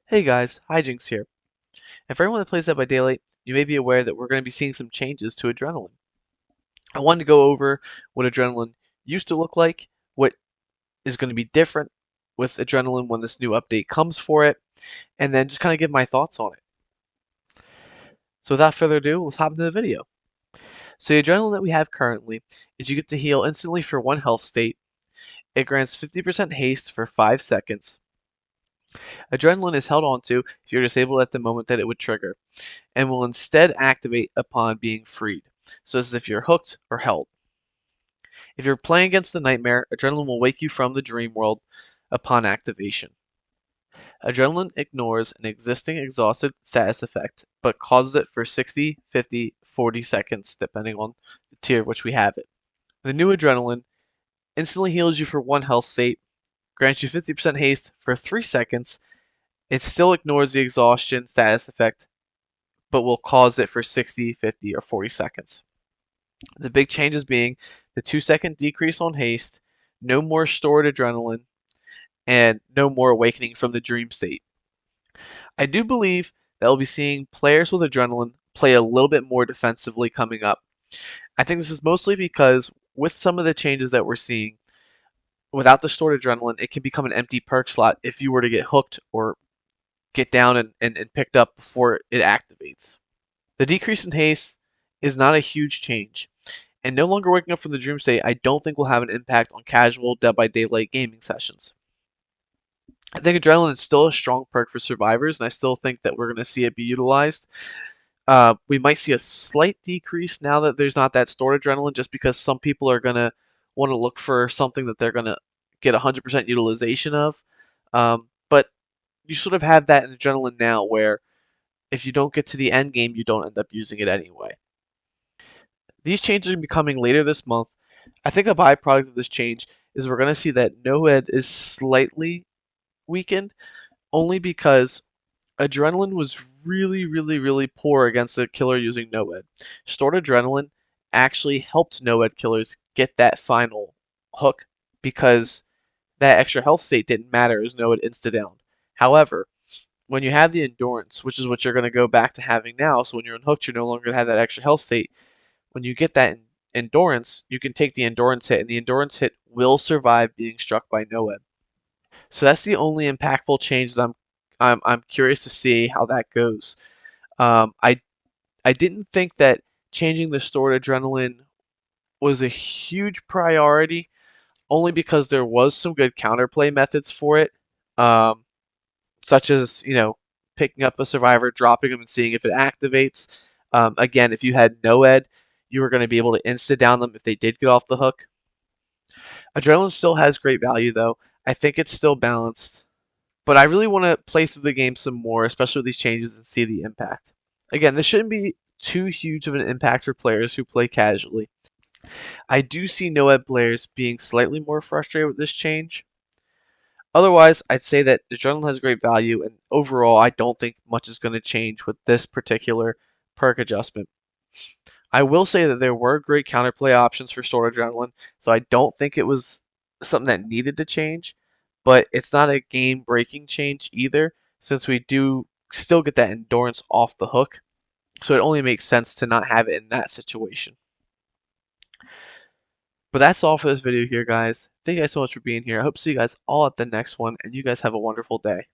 Hey guys, Hijinks here. And for everyone that plays Dead by Daylight, you may be aware that we're going to be seeing some changes to Adrenaline. I wanted to go over what Adrenaline used to look like, what is going to be different with Adrenaline when this new update comes for it, and then just kind of give my thoughts on it. So without further ado, let's hop into the video. So the Adrenaline that we have currently is you get to heal instantly for one health state. It grants 50% haste for 5 seconds. Adrenaline is held onto if you're disabled at the moment that it would trigger, and will instead activate upon being freed, so as if you're hooked or held. If you're playing against the nightmare, Adrenaline will wake you from the dream world upon activation. Adrenaline ignores an existing exhausted status effect, but causes it for 60, 50, 40 seconds, depending on the tier which we have it. The new Adrenaline instantly heals you for one health state, grants you 50% haste for 3 seconds. It still ignores the exhaustion status effect, but will cause it for 60, 50, or 40 seconds. The big changes being the 2-second decrease on haste, no more stored adrenaline, and no more awakening from the dream state. I do believe that we'll be seeing players with adrenaline play a little bit more defensively coming up. I think this is mostly because with some of the changes that we're seeing, without the stored adrenaline, it can become an empty perk slot if you were to get hooked or get down and picked up before it activates. The decrease in haste is not a huge change, and no longer waking up from the dream state I don't think will have an impact on casual Dead by Daylight gaming sessions. I think Adrenaline is still a strong perk for survivors, and I still think that we're going to see it be utilized. We might see a slight decrease now that there's not that stored adrenaline, just because some people are going to want to look for something that they're going to get 100% utilization of. But you sort of have that in adrenaline now, where if you don't get to the end game, you don't end up using it anyway. These changes are becoming later this month. I think a byproduct of this change is we're going to see that NOED is slightly weakened, only because Adrenaline was really, really, really poor against a killer using NOED. Stored Adrenaline actually helped NOED killers get that final hook because that extra health state didn't matter as NOED insta-downed. However, when you have the endurance, which is what you're going to go back to having now, so when you're unhooked, you're no longer going to have that extra health state. When you get that endurance, you can take the endurance hit, and the endurance hit will survive being struck by NOED. So that's the only impactful change that I'm curious to see how that goes. I didn't think that changing the stored adrenaline was a huge priority, only because there was some good counterplay methods for it, um, such as picking up a survivor, dropping them, and seeing if it activates. Again, if you had NOED, you were going to be able to insta down them if they did get off the hook. Adrenaline still has great value though. I think it's still balanced. But I really want to play through the game some more, especially with these changes, and see the impact. Again, this shouldn't be too huge of an impact for players who play casually. I do see NOED players being slightly more frustrated with this change. Otherwise, I'd say that Adrenaline has great value, and overall, I don't think much is going to change with this particular perk adjustment. I will say that there were great counterplay options for Stored Adrenaline, so I don't think it was something that needed to change, but it's not a game breaking change either, since we do still get that endurance off the hook, so it only makes sense to not have it in that situation. But that's all for this video here, guys. Thank you guys so much for being here. I hope to see you guys all at the next one, and you guys have a wonderful day.